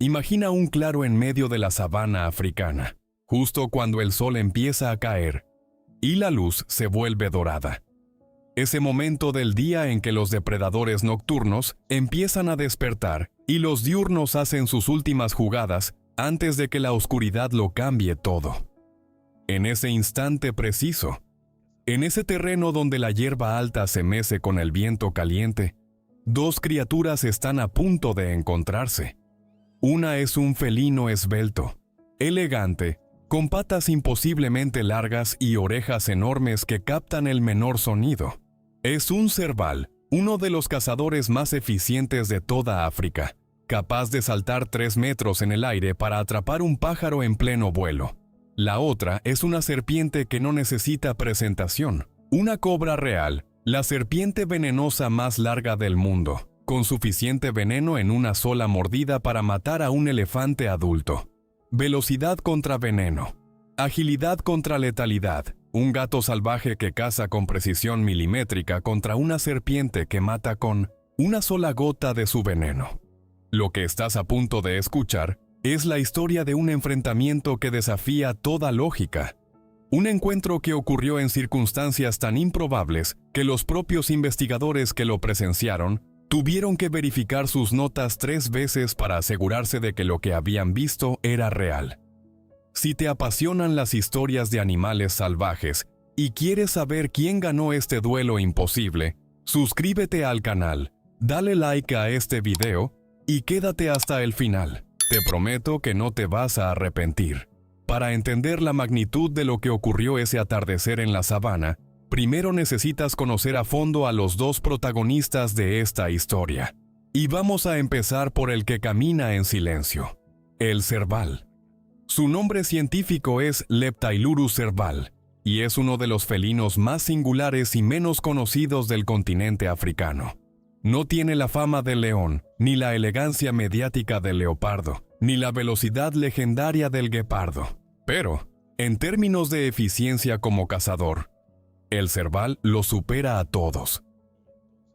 Imagina un claro en medio de la sabana africana, justo cuando el sol empieza a caer y la luz se vuelve dorada. Ese momento del día en que los depredadores nocturnos empiezan a despertar y los diurnos hacen sus últimas jugadas antes de que la oscuridad lo cambie todo. En ese instante preciso, en ese terreno donde la hierba alta se mece con el viento caliente, dos criaturas están a punto de encontrarse. Una es un felino esbelto, elegante, con patas imposiblemente largas y orejas enormes que captan el menor sonido. Es un cerval, uno de los cazadores más eficientes de toda África, capaz de saltar 3 metros en el aire para atrapar un pájaro en pleno vuelo. La otra es una serpiente que no necesita presentación, una cobra real, la serpiente venenosa más larga del mundo, con suficiente veneno en una sola mordida para matar a un elefante adulto. Velocidad contra veneno, agilidad contra letalidad, un gato salvaje que caza con precisión milimétrica contra una serpiente que mata con una sola gota de su veneno. Lo que estás a punto de escuchar es la historia de un enfrentamiento que desafía toda lógica. Un encuentro que ocurrió en circunstancias tan improbables que los propios investigadores que lo presenciaron tuvieron que verificar sus notas 3 veces para asegurarse de que lo que habían visto era real. Si te apasionan las historias de animales salvajes y quieres saber quién ganó este duelo imposible, suscríbete al canal, dale like a este video y quédate hasta el final. Te prometo que no te vas a arrepentir. Para entender la magnitud de lo que ocurrió ese atardecer en la sabana, primero necesitas conocer a fondo a los dos protagonistas de esta historia. Y vamos a empezar por el que camina en silencio, el cerval. Su nombre científico es Leptailurus cerval, y es uno de los felinos más singulares y menos conocidos del continente africano. No tiene la fama del león, ni la elegancia mediática del leopardo, ni la velocidad legendaria del guepardo. Pero, en términos de eficiencia como cazador, el cerval lo supera a todos.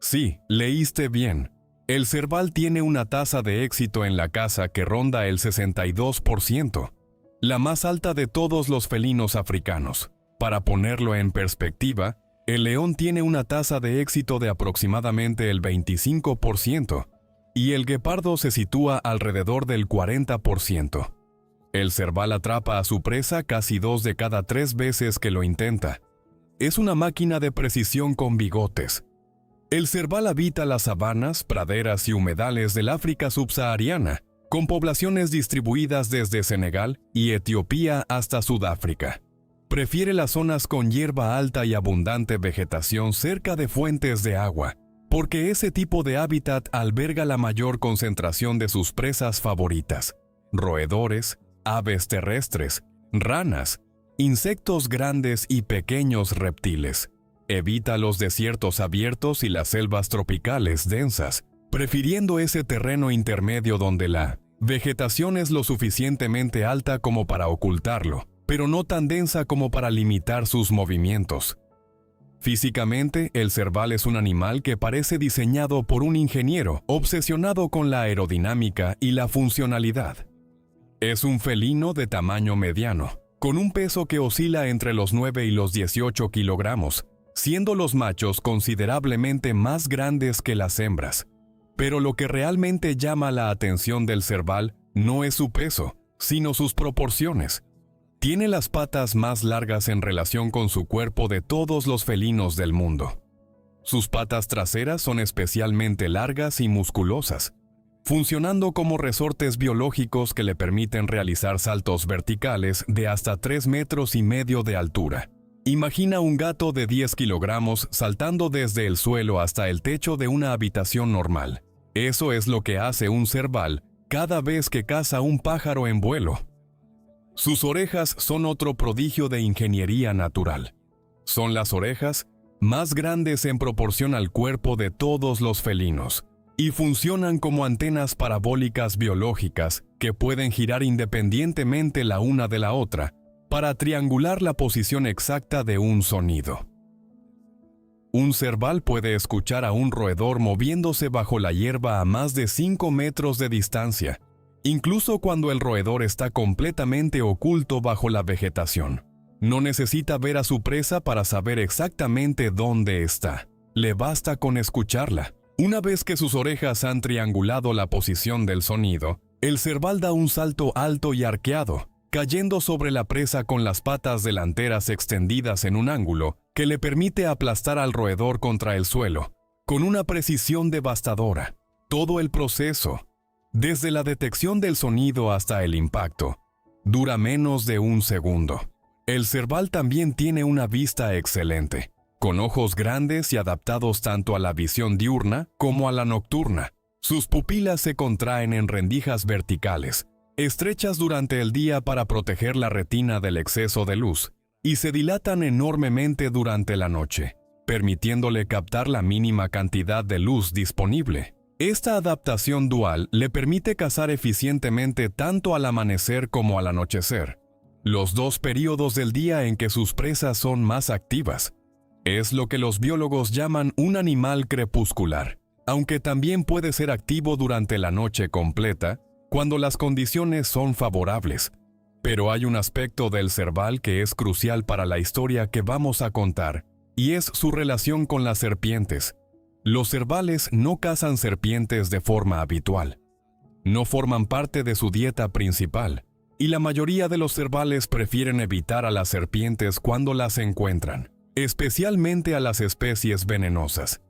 Sí, leíste bien. El cerval tiene una tasa de éxito en la caza que ronda el 62%, la más alta de todos los felinos africanos. Para ponerlo en perspectiva, el león tiene una tasa de éxito de aproximadamente el 25%, y el guepardo se sitúa alrededor del 40%. El cerval atrapa a su presa casi 2 de cada 3 veces que lo intenta. Es una máquina de precisión con bigotes. El cerval habita las sabanas, praderas y humedales del África subsahariana, con poblaciones distribuidas desde Senegal y Etiopía hasta Sudáfrica. Prefiere las zonas con hierba alta y abundante vegetación cerca de fuentes de agua, porque ese tipo de hábitat alberga la mayor concentración de sus presas favoritas: roedores, aves terrestres, ranas, insectos grandes y pequeños reptiles. Evita los desiertos abiertos y las selvas tropicales densas, prefiriendo ese terreno intermedio donde la vegetación es lo suficientemente alta como para ocultarlo, pero no tan densa como para limitar sus movimientos. Físicamente, el cerval es un animal que parece diseñado por un ingeniero obsesionado con la aerodinámica y la funcionalidad. Es un felino de tamaño mediano, con un peso que oscila entre los 9 y los 18 kilogramos, siendo los machos considerablemente más grandes que las hembras. Pero lo que realmente llama la atención del cerval no es su peso, sino sus proporciones. Tiene las patas más largas en relación con su cuerpo de todos los felinos del mundo. Sus patas traseras son especialmente largas y musculosas, funcionando como resortes biológicos que le permiten realizar saltos verticales de hasta 3,5 metros de altura. Imagina un gato de 10 kilogramos saltando desde el suelo hasta el techo de una habitación normal. Eso es lo que hace un cerval cada vez que caza un pájaro en vuelo. Sus orejas son otro prodigio de ingeniería natural. Son las orejas más grandes en proporción al cuerpo de todos los felinos, y funcionan como antenas parabólicas biológicas que pueden girar independientemente la una de la otra para triangular la posición exacta de un sonido. Un cerval puede escuchar a un roedor moviéndose bajo la hierba a más de 5 metros de distancia, incluso cuando el roedor está completamente oculto bajo la vegetación. No necesita ver a su presa para saber exactamente dónde está. Le basta con escucharla. Una vez que sus orejas han triangulado la posición del sonido, el cerval da un salto alto y arqueado, cayendo sobre la presa con las patas delanteras extendidas en un ángulo que le permite aplastar al roedor contra el suelo, con una precisión devastadora. Todo el proceso, desde la detección del sonido hasta el impacto, dura menos de un segundo. El cerval también tiene una vista excelente, con ojos grandes y adaptados tanto a la visión diurna como a la nocturna. Sus pupilas se contraen en rendijas verticales, estrechas durante el día para proteger la retina del exceso de luz, y se dilatan enormemente durante la noche, permitiéndole captar la mínima cantidad de luz disponible. Esta adaptación dual le permite cazar eficientemente tanto al amanecer como al anochecer, los dos períodos del día en que sus presas son más activas. Es lo que los biólogos llaman un animal crepuscular, aunque también puede ser activo durante la noche completa, cuando las condiciones son favorables. Pero hay un aspecto del cerval que es crucial para la historia que vamos a contar, y es su relación con las serpientes. Los cervales no cazan serpientes de forma habitual. No forman parte de su dieta principal, y la mayoría de los cervales prefieren evitar a las serpientes cuando las encuentran, especialmente a las especies venenosas.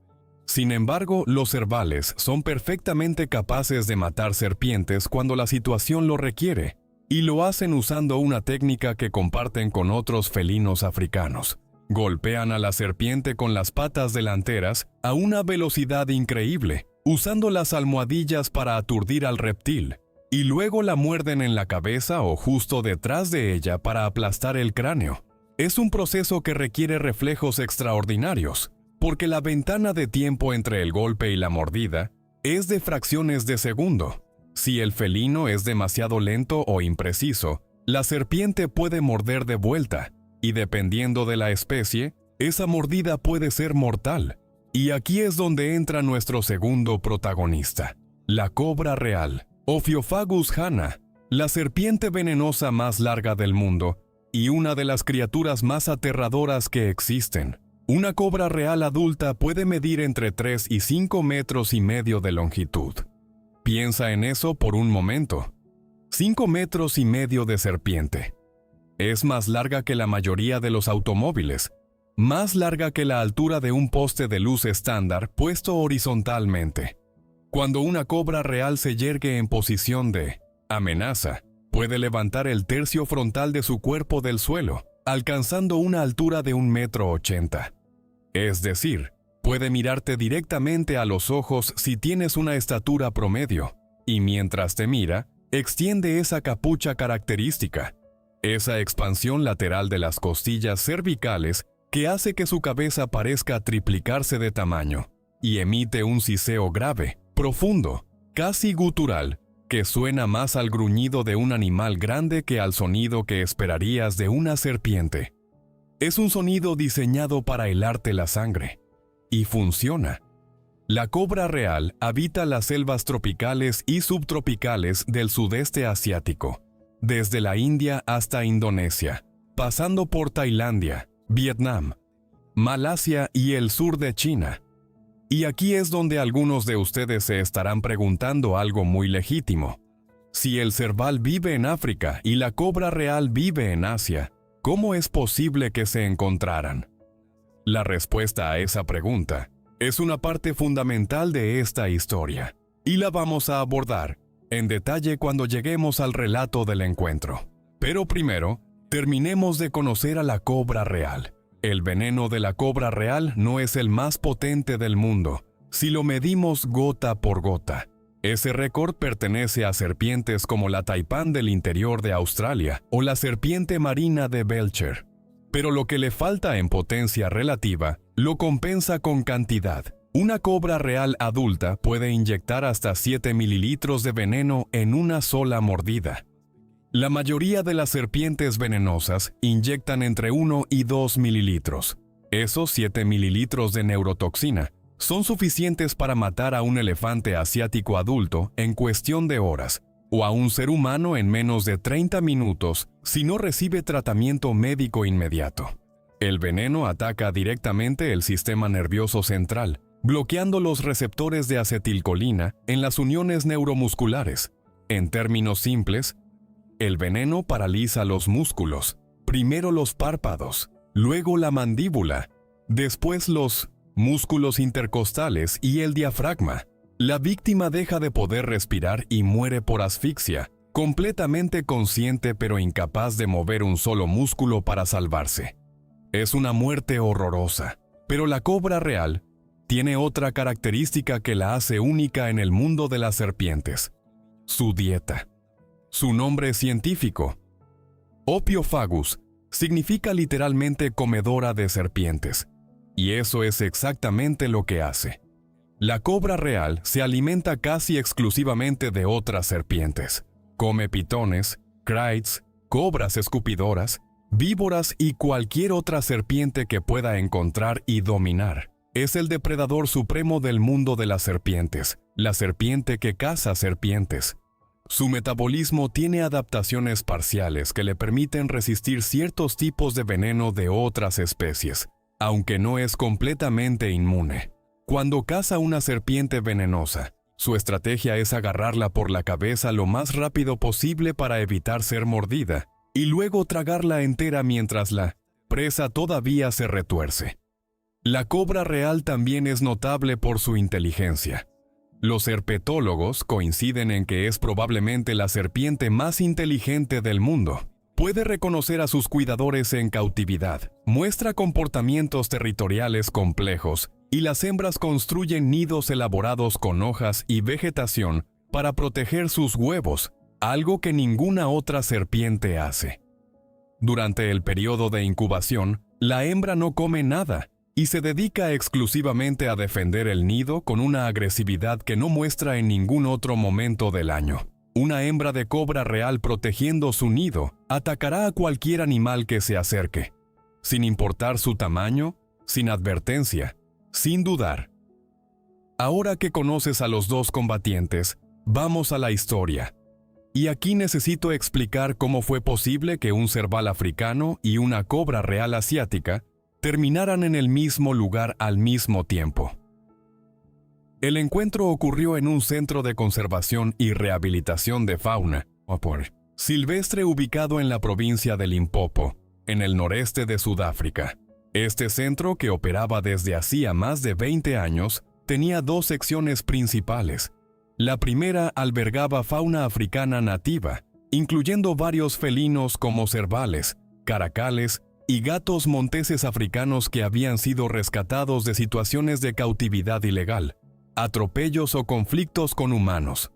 Sin embargo, los cervales son perfectamente capaces de matar serpientes cuando la situación lo requiere, y lo hacen usando una técnica que comparten con otros felinos africanos. Golpean a la serpiente con las patas delanteras a una velocidad increíble, usando las almohadillas para aturdir al reptil, y luego la muerden en la cabeza o justo detrás de ella para aplastar el cráneo. Es un proceso que requiere reflejos extraordinarios, porque la ventana de tiempo entre el golpe y la mordida es de fracciones de segundo. Si el felino es demasiado lento o impreciso, la serpiente puede morder de vuelta, y dependiendo de la especie, esa mordida puede ser mortal. Y aquí es donde entra nuestro segundo protagonista, la cobra real, Ophiofagus hana, la serpiente venenosa más larga del mundo y una de las criaturas más aterradoras que existen. Una cobra real adulta puede medir entre 3 y 5 metros y medio de longitud. Piensa en eso por un momento. 5 metros y medio de serpiente. Es más larga que la mayoría de los automóviles, más larga que la altura de un poste de luz estándar puesto horizontalmente. Cuando una cobra real se yergue en posición de amenaza, puede levantar el tercio frontal de su cuerpo del suelo, alcanzando una altura de 1,80 m. Es decir, puede mirarte directamente a los ojos si tienes una estatura promedio, y mientras te mira, extiende esa capucha característica, esa expansión lateral de las costillas cervicales que hace que su cabeza parezca triplicarse de tamaño, y emite un siseo grave, profundo, casi gutural, que suena más al gruñido de un animal grande que al sonido que esperarías de una serpiente. Es un sonido diseñado para helarte la sangre. Y funciona. La cobra real habita las selvas tropicales y subtropicales del sudeste asiático, desde la India hasta Indonesia, pasando por Tailandia, Vietnam, Malasia y el sur de China. Y aquí es donde algunos de ustedes se estarán preguntando algo muy legítimo. Si el cerval vive en África y la cobra real vive en Asia, ¿cómo es posible que se encontraran? La respuesta a esa pregunta es una parte fundamental de esta historia, y la vamos a abordar en detalle cuando lleguemos al relato del encuentro. Pero primero, terminemos de conocer a la cobra real. El veneno de la cobra real no es el más potente del mundo, si lo medimos gota por gota. Ese récord pertenece a serpientes como la taipán del interior de Australia o la serpiente marina de Belcher. Pero lo que le falta en potencia relativa, lo compensa con cantidad. Una cobra real adulta puede inyectar hasta 7 mililitros de veneno en una sola mordida. La mayoría de las serpientes venenosas inyectan entre 1 y 2 mililitros. Esos 7 mililitros de neurotoxina son suficientes para matar a un elefante asiático adulto en cuestión de horas, o a un ser humano en menos de 30 minutos si no recibe tratamiento médico inmediato. El veneno ataca directamente el sistema nervioso central, bloqueando los receptores de acetilcolina en las uniones neuromusculares. En términos simples, el veneno paraliza los músculos, primero los párpados, luego la mandíbula, después los músculos intercostales y el diafragma. La víctima deja de poder respirar y muere por asfixia, completamente consciente pero incapaz de mover un solo músculo para salvarse. Es una muerte horrorosa, pero la cobra real tiene otra característica que la hace única en el mundo de las serpientes: su dieta. Su nombre científico, Ophiofagus, significa literalmente comedora de serpientes, y eso es exactamente lo que hace. La cobra real se alimenta casi exclusivamente de otras serpientes. Come pitones, kraits, cobras escupidoras, víboras y cualquier otra serpiente que pueda encontrar y dominar. Es el depredador supremo del mundo de las serpientes, la serpiente que caza serpientes. Su metabolismo tiene adaptaciones parciales que le permiten resistir ciertos tipos de veneno de otras especies, aunque no es completamente inmune. Cuando caza una serpiente venenosa, su estrategia es agarrarla por la cabeza lo más rápido posible para evitar ser mordida, y luego tragarla entera mientras la presa todavía se retuerce. La cobra real también es notable por su inteligencia. Los herpetólogos coinciden en que es probablemente la serpiente más inteligente del mundo. Puede reconocer a sus cuidadores en cautividad, muestra comportamientos territoriales complejos, y las hembras construyen nidos elaborados con hojas y vegetación para proteger sus huevos, algo que ninguna otra serpiente hace. Durante el periodo de incubación, la hembra no come nada y se dedica exclusivamente a defender el nido con una agresividad que no muestra en ningún otro momento del año. Una hembra de cobra real protegiendo su nido atacará a cualquier animal que se acerque, sin importar su tamaño, sin advertencia, sin dudar. Ahora que conoces a los dos combatientes, vamos a la historia. Y aquí necesito explicar cómo fue posible que un cerval africano y una cobra real asiática terminaran en el mismo lugar al mismo tiempo. El encuentro ocurrió en un centro de conservación y rehabilitación de fauna silvestre ubicado en la provincia de Limpopo, en el noreste de Sudáfrica. Este centro, que operaba desde hacía más de 20 años, tenía dos secciones principales. La primera albergaba fauna africana nativa, incluyendo varios felinos como cervales, caracales y gatos monteses africanos que habían sido rescatados de situaciones de cautividad ilegal, atropellos o conflictos con humanos.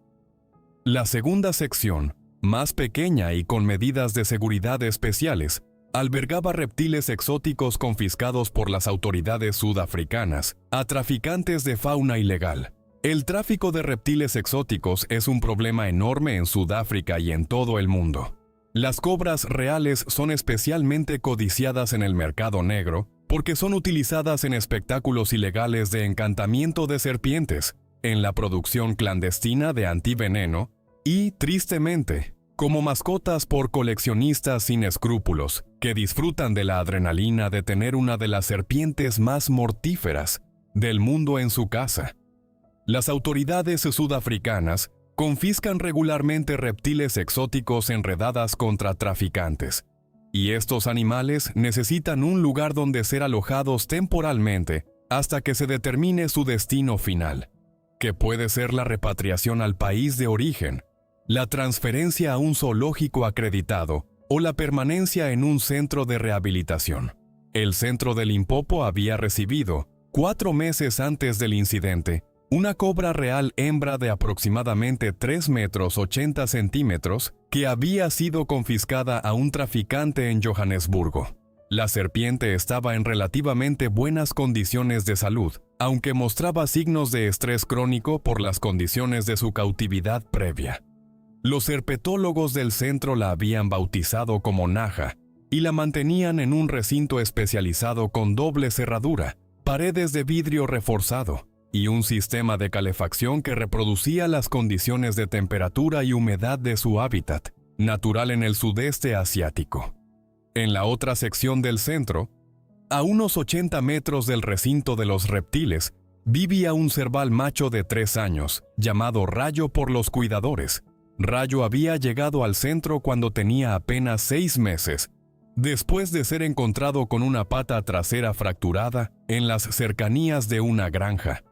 La segunda sección, más pequeña y con medidas de seguridad especiales, albergaba reptiles exóticos confiscados por las autoridades sudafricanas a traficantes de fauna ilegal. El tráfico de reptiles exóticos es un problema enorme en Sudáfrica y en todo el mundo. Las cobras reales son especialmente codiciadas en el mercado negro porque son utilizadas en espectáculos ilegales de encantamiento de serpientes, en la producción clandestina de antiveneno y, tristemente, como mascotas por coleccionistas sin escrúpulos que disfrutan de la adrenalina de tener una de las serpientes más mortíferas del mundo en su casa. Las autoridades sudafricanas confiscan regularmente reptiles exóticos en redadas contra traficantes, y estos animales necesitan un lugar donde ser alojados temporalmente hasta que se determine su destino final, que puede ser la repatriación al país de origen, la transferencia a un zoológico acreditado o la permanencia en un centro de rehabilitación. El centro de Limpopo había recibido, 4 meses antes del incidente, una cobra real hembra de aproximadamente 3 metros 80 centímetros que había sido confiscada a un traficante en Johannesburgo. La serpiente estaba en relativamente buenas condiciones de salud, aunque mostraba signos de estrés crónico por las condiciones de su cautividad previa. Los herpetólogos del centro la habían bautizado como Naja y la mantenían en un recinto especializado con doble cerradura, paredes de vidrio reforzado, y un sistema de calefacción que reproducía las condiciones de temperatura y humedad de su hábitat natural en el sudeste asiático. En la otra sección del centro, a unos 80 metros del recinto de los reptiles, vivía un cerval macho de 3 años, llamado Rayo por los cuidadores. Rayo había llegado al centro cuando tenía apenas 6 meses, después de ser encontrado con una pata trasera fracturada en las cercanías de una granja.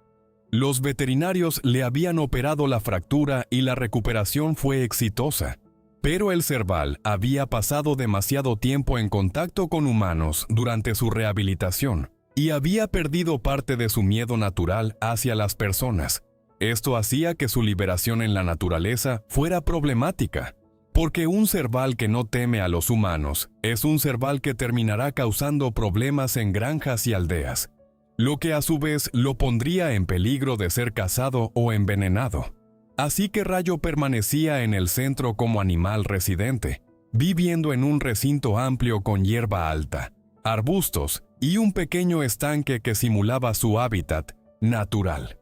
Los veterinarios le habían operado la fractura y la recuperación fue exitosa. Pero el cerval había pasado demasiado tiempo en contacto con humanos durante su rehabilitación y había perdido parte de su miedo natural hacia las personas. Esto hacía que su liberación en la naturaleza fuera problemática, porque un cerval que no teme a los humanos es un cerval que terminará causando problemas en granjas y aldeas, lo que a su vez lo pondría en peligro de ser cazado o envenenado. Así que Rayo permanecía en el centro como animal residente, viviendo en un recinto amplio con hierba alta, arbustos y un pequeño estanque que simulaba su hábitat natural.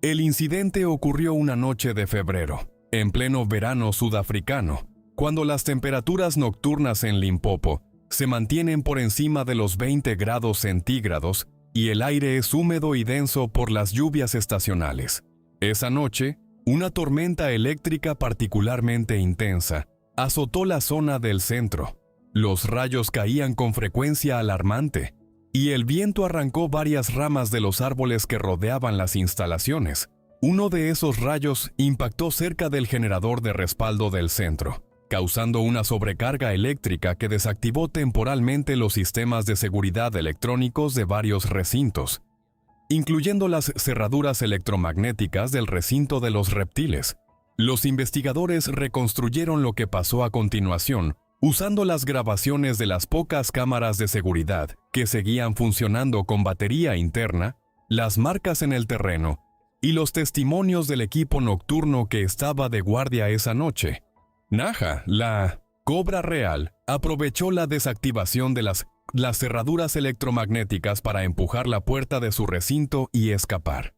El incidente ocurrió una noche de febrero, en pleno verano sudafricano, cuando las temperaturas nocturnas en Limpopo se mantienen por encima de los 20 grados centígrados y el aire es húmedo y denso por las lluvias estacionales. Esa noche, una tormenta eléctrica particularmente intensa azotó la zona del centro. Los rayos caían con frecuencia alarmante, y el viento arrancó varias ramas de los árboles que rodeaban las instalaciones. Uno de esos rayos impactó cerca del generador de respaldo del centro, causando una sobrecarga eléctrica que desactivó temporalmente los sistemas de seguridad electrónicos de varios recintos, incluyendo las cerraduras electromagnéticas del recinto de los reptiles. Los investigadores reconstruyeron lo que pasó a continuación, usando las grabaciones de las pocas cámaras de seguridad que seguían funcionando con batería interna, las marcas en el terreno y los testimonios del equipo nocturno que estaba de guardia esa noche. Naja, la cobra real, aprovechó la desactivación de las cerraduras electromagnéticas para empujar la puerta de su recinto y escapar.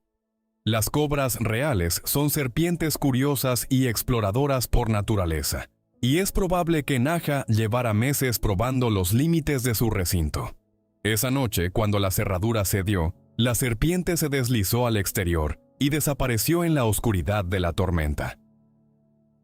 Las cobras reales son serpientes curiosas y exploradoras por naturaleza, y es probable que Naja llevara meses probando los límites de su recinto. Esa noche, cuando la cerradura cedió, la serpiente se deslizó al exterior y desapareció en la oscuridad de la tormenta.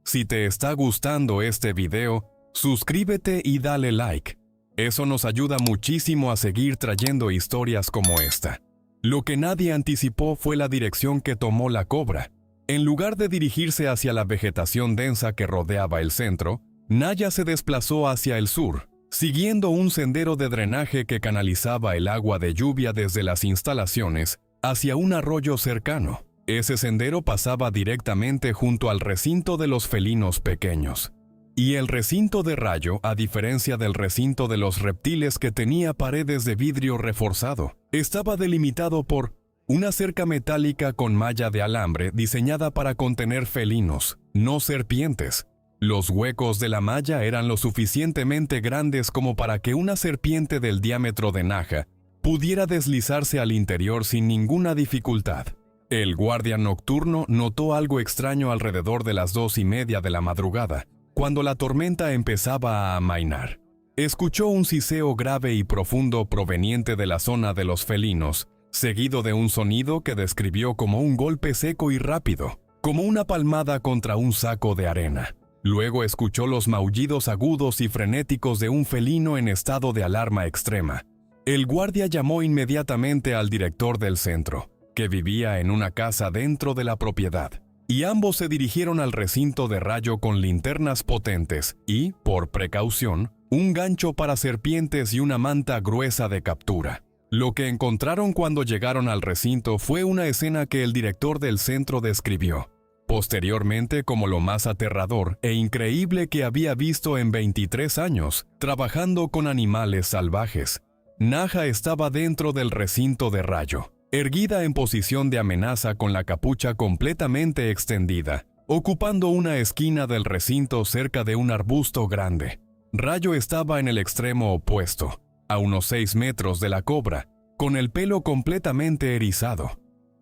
Si te está gustando este video, suscríbete y dale like. Eso nos ayuda muchísimo a seguir trayendo historias como esta. Lo que nadie anticipó fue la dirección que tomó la cobra. En lugar de dirigirse hacia la vegetación densa que rodeaba el centro, Naya se desplazó hacia el sur, siguiendo un sendero de drenaje que canalizaba el agua de lluvia desde las instalaciones hacia un arroyo cercano. Ese sendero pasaba directamente junto al recinto de los felinos pequeños. Y el recinto de Rayo, a diferencia del recinto de los reptiles que tenía paredes de vidrio reforzado, estaba delimitado por una cerca metálica con malla de alambre diseñada para contener felinos, no serpientes. Los huecos de la malla eran lo suficientemente grandes como para que una serpiente del diámetro de Naja pudiera deslizarse al interior sin ninguna dificultad. El guardia nocturno notó algo extraño alrededor de las 2:30 de la madrugada, cuando la tormenta empezaba a amainar. Escuchó un siseo grave y profundo proveniente de la zona de los felinos, seguido de un sonido que describió como un golpe seco y rápido, como una palmada contra un saco de arena. Luego escuchó los maullidos agudos y frenéticos de un felino en estado de alarma extrema. El guardia llamó inmediatamente al director del centro, que vivía en una casa dentro de la propiedad, y ambos se dirigieron al recinto de Rayo con linternas potentes y, por precaución, un gancho para serpientes y una manta gruesa de captura. Lo que encontraron cuando llegaron al recinto fue una escena que el director del centro describió posteriormente como lo más aterrador e increíble que había visto en 23 años, trabajando con animales salvajes. Naja estaba dentro del recinto de Rayo, erguida en posición de amenaza con la capucha completamente extendida, ocupando una esquina del recinto cerca de un arbusto grande. Rayo estaba en el extremo opuesto, a unos 6 metros de la cobra, con el pelo completamente erizado.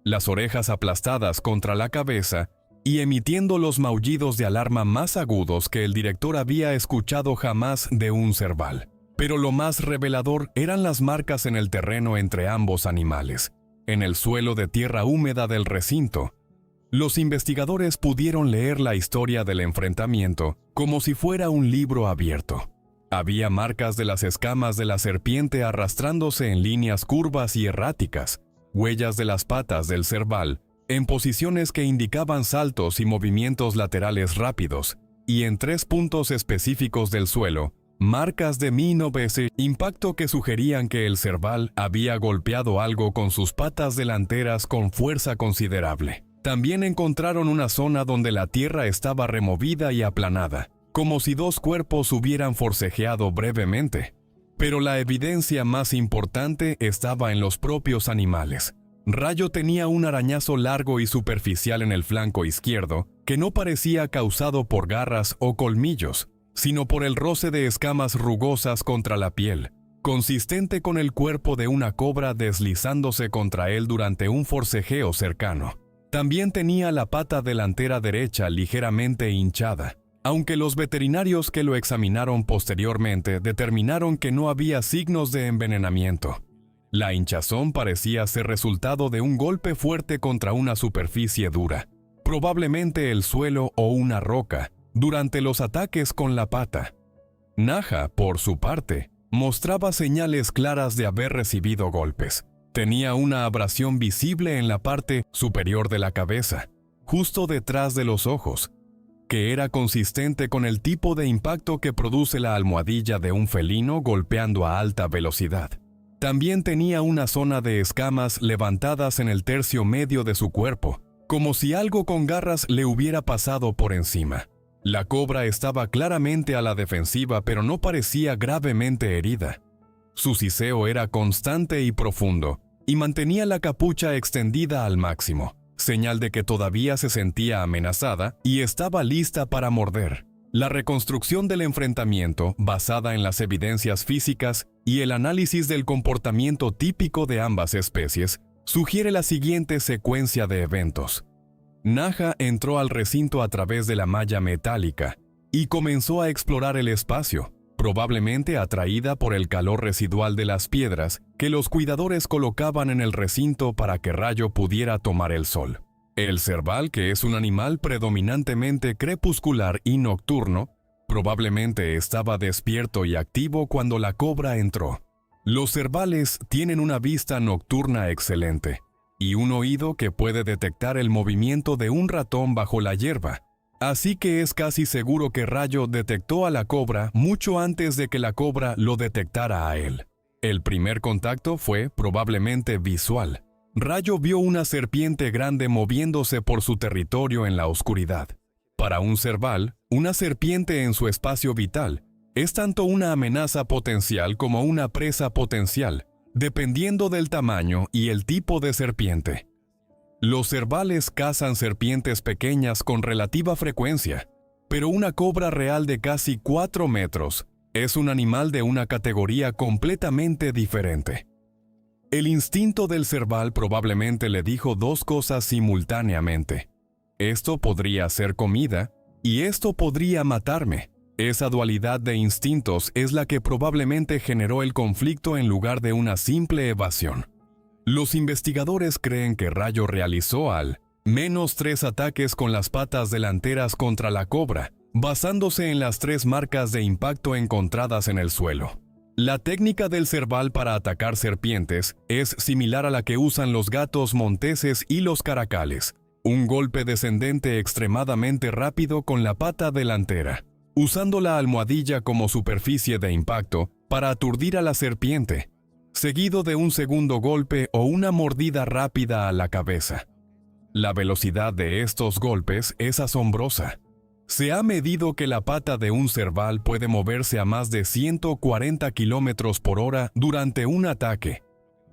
las orejas aplastadas contra la cabeza y emitiendo los maullidos de alarma más agudos que el director había escuchado jamás de un cerval. Pero lo más revelador eran las marcas en el terreno entre ambos animales, en el suelo de tierra húmeda del recinto. Los investigadores pudieron leer la historia del enfrentamiento como si fuera un libro abierto. Había marcas de las escamas de la serpiente arrastrándose en líneas curvas y erráticas, huellas de las patas del cerval, en posiciones que indicaban saltos y movimientos laterales rápidos, y en 3 puntos específicos del suelo, marcas de impacto que sugerían que el cerval había golpeado algo con sus patas delanteras con fuerza considerable. También encontraron una zona donde la tierra estaba removida y aplanada, como si 2 cuerpos hubieran forcejeado brevemente. Pero la evidencia más importante estaba en los propios animales. Rayo tenía un arañazo largo y superficial en el flanco izquierdo que no parecía causado por garras o colmillos, sino por el roce de escamas rugosas contra la piel, consistente con el cuerpo de una cobra deslizándose contra él durante un forcejeo cercano. También tenía la pata delantera derecha ligeramente hinchada, aunque los veterinarios que lo examinaron posteriormente determinaron que no había signos de envenenamiento. La hinchazón parecía ser resultado de un golpe fuerte contra una superficie dura, probablemente el suelo o una roca, durante los ataques con la pata. Naja, por su parte, mostraba señales claras de haber recibido golpes. Tenía una abrasión visible en la parte superior de la cabeza, justo detrás de los ojos, que era consistente con el tipo de impacto que produce la almohadilla de un felino golpeando a alta velocidad. También tenía una zona de escamas levantadas en el tercio medio de su cuerpo, como si algo con garras le hubiera pasado por encima. La cobra estaba claramente a la defensiva, pero no parecía gravemente herida. Su siseo era constante y profundo, y mantenía la capucha extendida al máximo, señal de que todavía se sentía amenazada y estaba lista para morder. La reconstrucción del enfrentamiento, basada en las evidencias físicas y el análisis del comportamiento típico de ambas especies, sugiere la siguiente secuencia de eventos. Naja entró al recinto a través de la malla metálica y comenzó a explorar el espacio, probablemente atraída por el calor residual de las piedras que los cuidadores colocaban en el recinto para que Rayo pudiera tomar el sol. El cerval, que es un animal predominantemente crepuscular y nocturno, probablemente estaba despierto y activo cuando la cobra entró. Los cervales tienen una vista nocturna excelente y un oído que puede detectar el movimiento de un ratón bajo la hierba, así que es casi seguro que Rayo detectó a la cobra mucho antes de que la cobra lo detectara a él. El primer contacto fue probablemente visual. Rayo vio una serpiente grande moviéndose por su territorio en la oscuridad. Para un cerval, una serpiente en su espacio vital es tanto una amenaza potencial como una presa potencial, dependiendo del tamaño y el tipo de serpiente. Los cervales cazan serpientes pequeñas con relativa frecuencia, pero una cobra real de casi 4 metros es un animal de una categoría completamente diferente. El instinto del cerval probablemente le dijo 2 cosas simultáneamente. Esto podría ser comida y esto podría matarme. Esa dualidad de instintos es la que probablemente generó el conflicto en lugar de una simple evasión. Los investigadores creen que Rayo realizó al menos 3 ataques con las patas delanteras contra la cobra, basándose en las 3 marcas de impacto encontradas en el suelo. La técnica del cerval para atacar serpientes es similar a la que usan los gatos monteses y los caracales. Un golpe descendente extremadamente rápido con la pata delantera, usando la almohadilla como superficie de impacto para aturdir a la serpiente, seguido de un segundo golpe o una mordida rápida a la cabeza. La velocidad de estos golpes es asombrosa. Se ha medido que la pata de un cerval puede moverse a más de 140 km/h durante un ataque,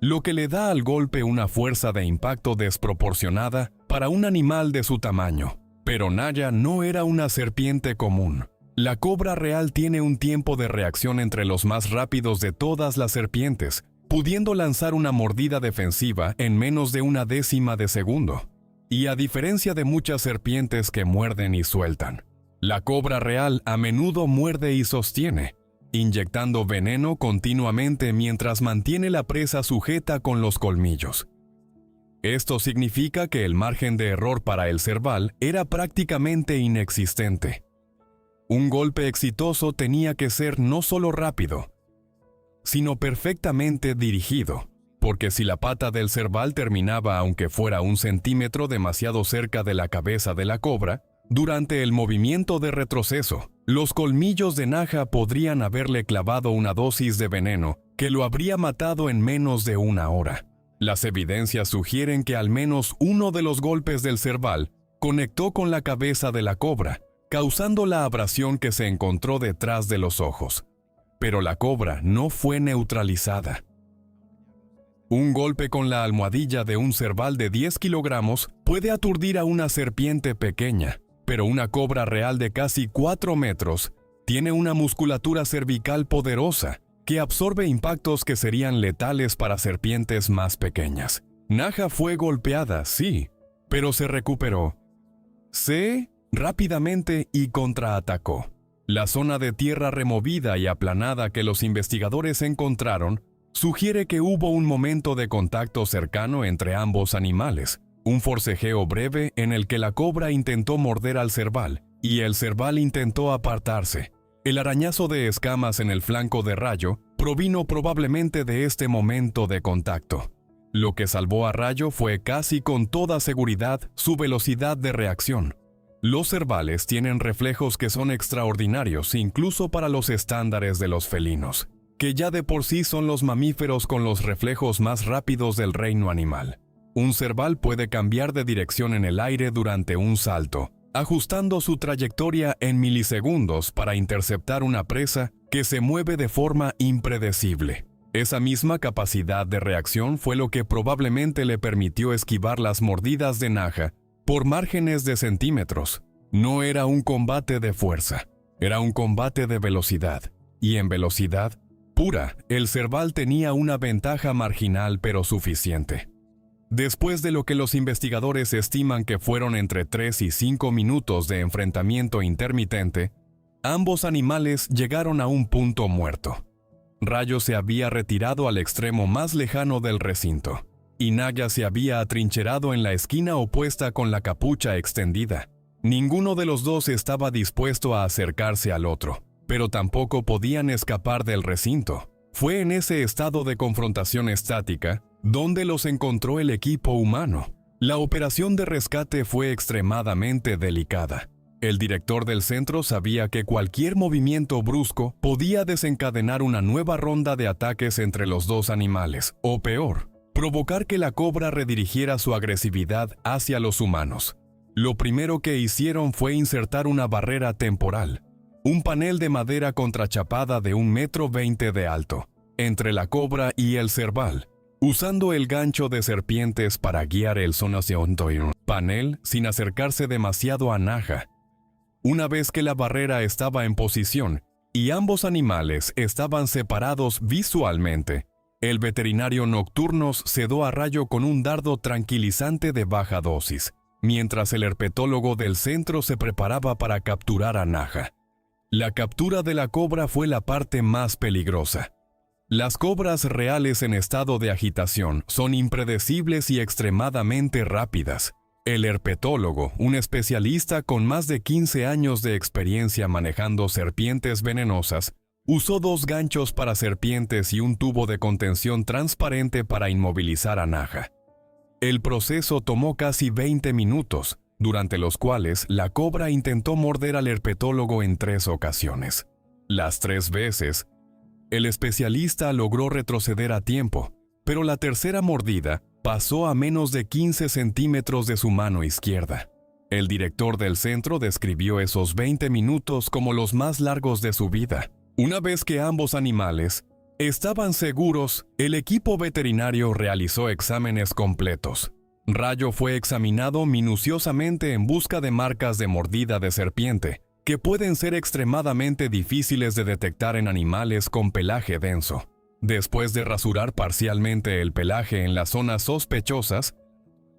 lo que le da al golpe una fuerza de impacto desproporcionada para un animal de su tamaño. Pero Naya no era una serpiente común. La cobra real tiene un tiempo de reacción entre los más rápidos de todas las serpientes, pudiendo lanzar una mordida defensiva en menos de una décima de segundo. Y a diferencia de muchas serpientes que muerden y sueltan, la cobra real a menudo muerde y sostiene, inyectando veneno continuamente mientras mantiene la presa sujeta con los colmillos. Esto significa que el margen de error para el cerval era prácticamente inexistente. Un golpe exitoso tenía que ser no solo rápido, sino perfectamente dirigido, porque si la pata del cerval terminaba aunque fuera 1 centímetro demasiado cerca de la cabeza de la cobra, durante el movimiento de retroceso, los colmillos de Naja podrían haberle clavado una dosis de veneno que lo habría matado en menos de 1 hora. Las evidencias sugieren que al menos uno de los golpes del cerval conectó con la cabeza de la cobra, causando la abrasión que se encontró detrás de los ojos. Pero la cobra no fue neutralizada. Un golpe con la almohadilla de un cerval de 10 kilogramos puede aturdir a una serpiente pequeña, pero una cobra real de casi 4 metros tiene una musculatura cervical poderosa que absorbe impactos que serían letales para serpientes más pequeñas. Naja fue golpeada, sí, pero se recuperó. Rápidamente y contraatacó. La zona de tierra removida y aplanada que los investigadores encontraron sugiere que hubo un momento de contacto cercano entre ambos animales, un forcejeo breve en el que la cobra intentó morder al cerval y el cerval intentó apartarse. El arañazo de escamas en el flanco de Rayo provino probablemente de este momento de contacto. Lo que salvó a Rayo fue casi con toda seguridad su velocidad de reacción. Los cervales tienen reflejos que son extraordinarios incluso para los estándares de los felinos, que ya de por sí son los mamíferos con los reflejos más rápidos del reino animal. Un cerval puede cambiar de dirección en el aire durante un salto, ajustando su trayectoria en milisegundos para interceptar una presa que se mueve de forma impredecible. Esa misma capacidad de reacción fue lo que probablemente le permitió esquivar las mordidas de Naja por márgenes de centímetros. No era un combate de fuerza, era un combate de velocidad. Y en velocidad pura, el cerval tenía una ventaja marginal pero suficiente. Después de lo que los investigadores estiman que fueron entre 3 y 5 minutos de enfrentamiento intermitente, ambos animales llegaron a un punto muerto. Rayo se había retirado al extremo más lejano del recinto, y Naga se había atrincherado en la esquina opuesta con la capucha extendida. Ninguno de los dos estaba dispuesto a acercarse al otro, pero tampoco podían escapar del recinto. Fue en ese estado de confrontación estática donde los encontró el equipo humano. La operación de rescate fue extremadamente delicada. El director del centro sabía que cualquier movimiento brusco podía desencadenar una nueva ronda de ataques entre los dos animales, o peor, provocar que la cobra redirigiera su agresividad hacia los humanos. Lo primero que hicieron fue insertar una barrera temporal, un panel de madera contrachapada de 1,20 m de alto, entre la cobra y el cerval, usando el gancho de serpientes para guiar el panel sin acercarse demasiado a Naja. Una vez que la barrera estaba en posición y ambos animales estaban separados visualmente, el veterinario Nocturnos sedó a Rayo con un dardo tranquilizante de baja dosis, mientras el herpetólogo del centro se preparaba para capturar a Naja. La captura de la cobra fue la parte más peligrosa. Las cobras reales en estado de agitación son impredecibles y extremadamente rápidas. El herpetólogo, un especialista con más de 15 años de experiencia manejando serpientes venenosas, usó 2 ganchos para serpientes y un tubo de contención transparente para inmovilizar a Naja. El proceso tomó casi 20 minutos, durante los cuales la cobra intentó morder al herpetólogo en 3 ocasiones. Las 3 veces, el especialista logró retroceder a tiempo, pero la tercera mordida pasó a menos de 15 centímetros de su mano izquierda. El director del centro describió esos 20 minutos como los más largos de su vida. Una vez que ambos animales estaban seguros, el equipo veterinario realizó exámenes completos. Rayo fue examinado minuciosamente en busca de marcas de mordida de serpiente, que pueden ser extremadamente difíciles de detectar en animales con pelaje denso. Después de rasurar parcialmente el pelaje en las zonas sospechosas,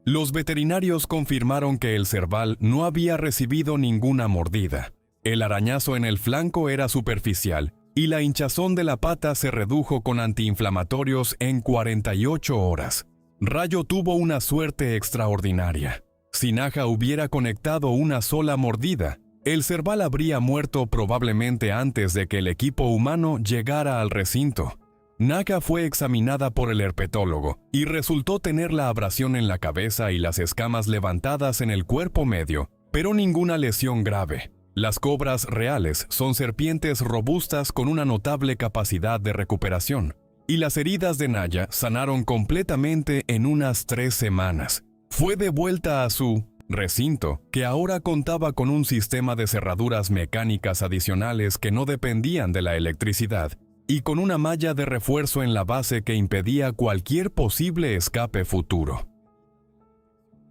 los veterinarios confirmaron que el cerval no había recibido ninguna mordida. El arañazo en el flanco era superficial y la hinchazón de la pata se redujo con antiinflamatorios en 48 horas. Rayo tuvo una suerte extraordinaria. Si Naja hubiera conectado una sola mordida, el cerval habría muerto probablemente antes de que el equipo humano llegara al recinto. Naja fue examinada por el herpetólogo y resultó tener la abrasión en la cabeza y las escamas levantadas en el cuerpo medio, pero ninguna lesión grave. Las cobras reales son serpientes robustas con una notable capacidad de recuperación, y las heridas de Naya sanaron completamente en unas 3 semanas. Fue devuelta a su recinto, que ahora contaba con un sistema de cerraduras mecánicas adicionales que no dependían de la electricidad, y con una malla de refuerzo en la base que impedía cualquier posible escape futuro.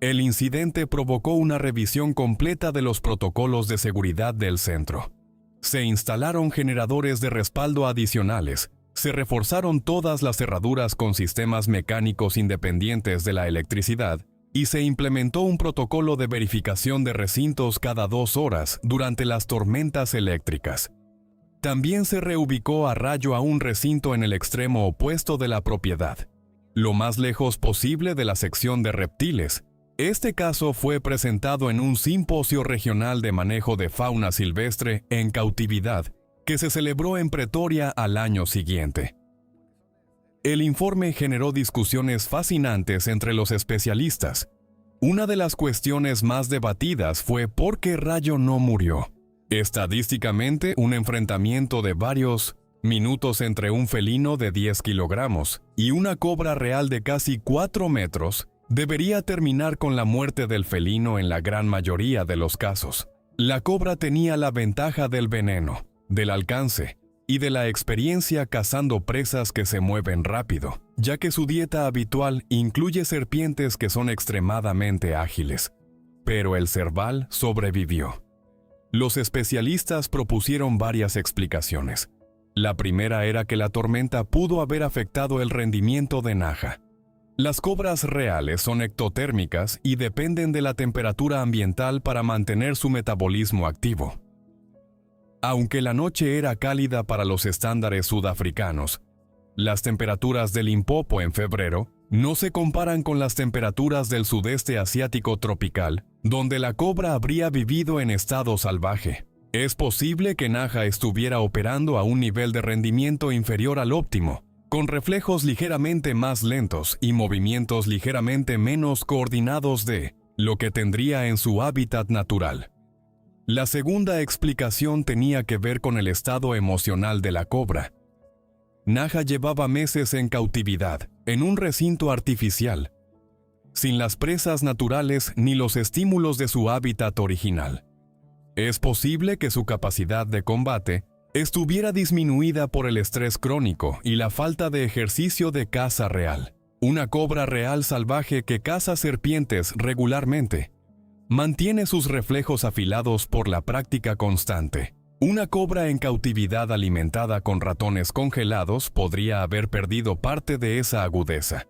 El incidente provocó una revisión completa de los protocolos de seguridad del centro. Se instalaron generadores de respaldo adicionales, se reforzaron todas las cerraduras con sistemas mecánicos independientes de la electricidad, y se implementó un protocolo de verificación de recintos cada 2 horas durante las tormentas eléctricas. También se reubicó a Rayo a un recinto en el extremo opuesto de la propiedad, lo más lejos posible de la sección de reptiles. Este caso fue presentado en un simposio regional de manejo de fauna silvestre en cautividad, que se celebró en Pretoria al año siguiente. El informe generó discusiones fascinantes entre los especialistas. Una de las cuestiones más debatidas fue por qué Rayo no murió. Estadísticamente, un enfrentamiento de varios minutos entre un felino de 10 kilogramos y una cobra real de casi 4 metros debería terminar con la muerte del felino en la gran mayoría de los casos. La cobra tenía la ventaja del veneno, del alcance y de la experiencia cazando presas que se mueven rápido, ya que su dieta habitual incluye serpientes que son extremadamente ágiles. Pero el cerval sobrevivió. Los especialistas propusieron varias explicaciones. La primera era que la tormenta pudo haber afectado el rendimiento de Naja. Las cobras reales son ectotérmicas y dependen de la temperatura ambiental para mantener su metabolismo activo. Aunque la noche era cálida para los estándares sudafricanos, las temperaturas de Limpopo en febrero no se comparan con las temperaturas del sudeste asiático tropical, donde la cobra habría vivido en estado salvaje. Es posible que Naja estuviera operando a un nivel de rendimiento inferior al óptimo, con reflejos ligeramente más lentos y movimientos ligeramente menos coordinados de lo que tendría en su hábitat natural. La segunda explicación tenía que ver con el estado emocional de la cobra. Naja llevaba meses en cautividad, en un recinto artificial, sin las presas naturales ni los estímulos de su hábitat original. Es posible que su capacidad de combate estuviera disminuida por el estrés crónico y la falta de ejercicio de caza real. Una cobra real salvaje que caza serpientes regularmente mantiene sus reflejos afilados por la práctica constante. Una cobra en cautividad alimentada con ratones congelados podría haber perdido parte de esa agudeza.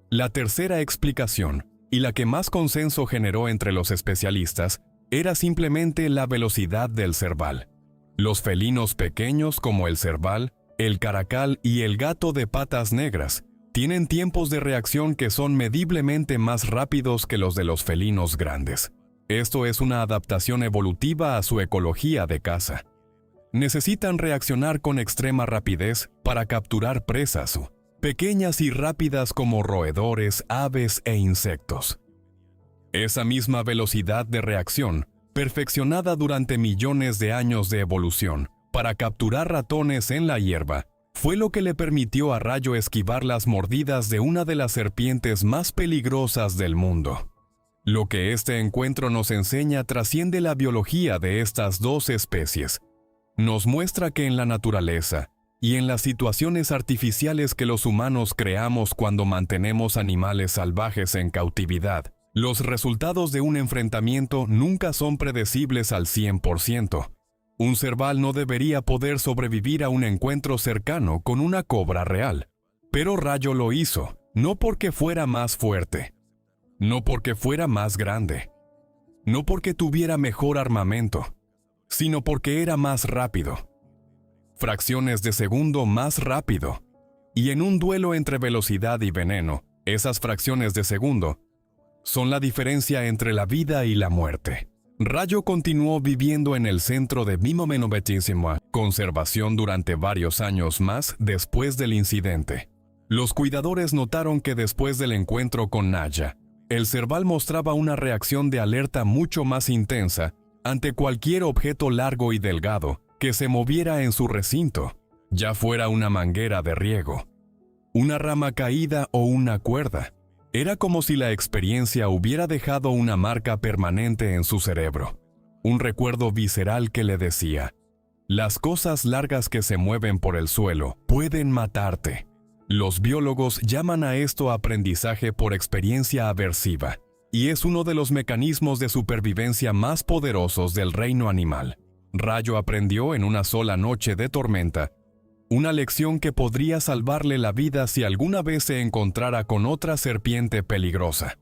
La tercera explicación, y la que más consenso generó entre los especialistas, era simplemente la velocidad del cerval. Los felinos pequeños como el cerval, el caracal y el gato de patas negras tienen tiempos de reacción que son mediblemente más rápidos que los de los felinos grandes. Esto es una adaptación evolutiva a su ecología de caza. Necesitan reaccionar con extrema rapidez para capturar presas, pequeñas y rápidas como roedores, aves e insectos. Esa misma velocidad de reacción, perfeccionada durante millones de años de evolución para capturar ratones en la hierba, fue lo que le permitió a Rayo esquivar las mordidas de una de las serpientes más peligrosas del mundo. Lo que este encuentro nos enseña trasciende la biología de estas dos especies. Nos muestra que en la naturaleza y en las situaciones artificiales que los humanos creamos cuando mantenemos animales salvajes en cautividad, los resultados de un enfrentamiento nunca son predecibles al 100%. Un Serval no debería poder sobrevivir a un encuentro cercano con una cobra real. Pero Rayo lo hizo, no porque fuera más fuerte, no porque fuera más grande, no porque tuviera mejor armamento, sino porque era más rápido. Fracciones de segundo más rápido. Y en un duelo entre velocidad y veneno, esas fracciones de segundo son la diferencia entre la vida y la muerte. Rayo continuó viviendo en el centro de Mimomenobetísima conservación durante varios años más después del incidente. Los cuidadores notaron que después del encuentro con Naya, el Serval mostraba una reacción de alerta mucho más intensa ante cualquier objeto largo y delgado que se moviera en su recinto, ya fuera una manguera de riego, una rama caída o una cuerda. Era como si la experiencia hubiera dejado una marca permanente en su cerebro, un recuerdo visceral que le decía: las cosas largas que se mueven por el suelo pueden matarte. Los biólogos llaman a esto aprendizaje por experiencia aversiva, y es uno de los mecanismos de supervivencia más poderosos del reino animal. Rayo aprendió en una sola noche de tormenta una lección que podría salvarle la vida si alguna vez se encontrara con otra serpiente peligrosa.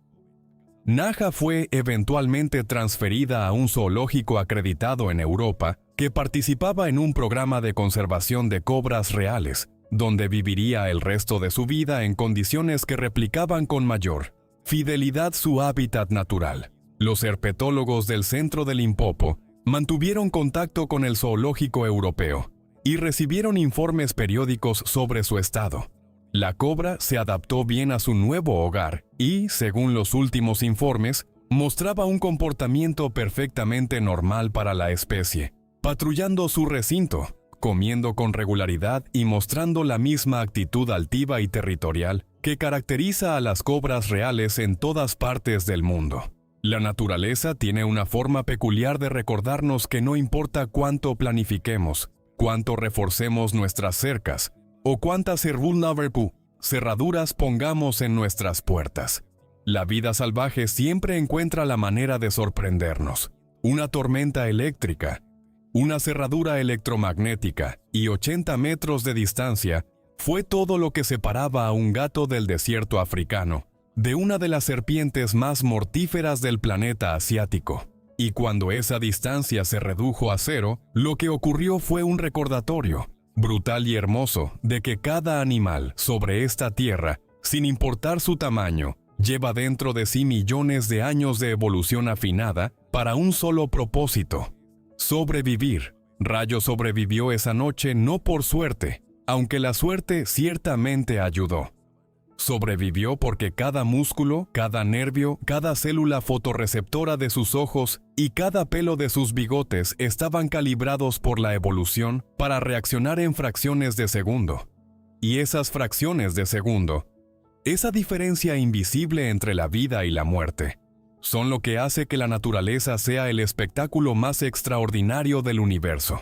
Naja fue eventualmente transferida a un zoológico acreditado en Europa que participaba en un programa de conservación de cobras reales, donde viviría el resto de su vida en condiciones que replicaban con mayor fidelidad su hábitat natural. Los herpetólogos del centro de Limpopo mantuvieron contacto con el zoológico europeo y recibieron informes periódicos sobre su estado. La cobra se adaptó bien a su nuevo hogar y, según los últimos informes, mostraba un comportamiento perfectamente normal para la especie, patrullando su recinto, comiendo con regularidad y mostrando la misma actitud altiva y territorial que caracteriza a las cobras reales en todas partes del mundo. La naturaleza tiene una forma peculiar de recordarnos que no importa cuánto planifiquemos, cuánto reforcemos nuestras cercas o cuántas cerraduras pongamos en nuestras puertas. La vida salvaje siempre encuentra la manera de sorprendernos. Una tormenta eléctrica, una cerradura electromagnética y 80 metros de distancia fue todo lo que separaba a un gato del desierto africano de una de las serpientes más mortíferas del planeta asiático. Y cuando esa distancia se redujo a cero, lo que ocurrió fue un recordatorio, brutal y hermoso, de que cada animal sobre esta tierra, sin importar su tamaño, lleva dentro de sí millones de años de evolución afinada para un solo propósito: sobrevivir. Rayo sobrevivió esa noche no por suerte, aunque la suerte ciertamente ayudó. Sobrevivió porque cada músculo, cada nervio, cada célula fotorreceptora de sus ojos y cada pelo de sus bigotes estaban calibrados por la evolución para reaccionar en fracciones de segundo. Y esas fracciones de segundo, esa diferencia invisible entre la vida y la muerte, son lo que hace que la naturaleza sea el espectáculo más extraordinario del universo.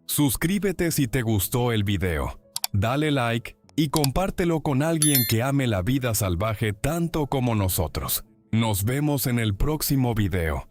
Suscríbete si te gustó el video, dale like y compártelo con alguien que ame la vida salvaje tanto como nosotros. Nos vemos en el próximo video.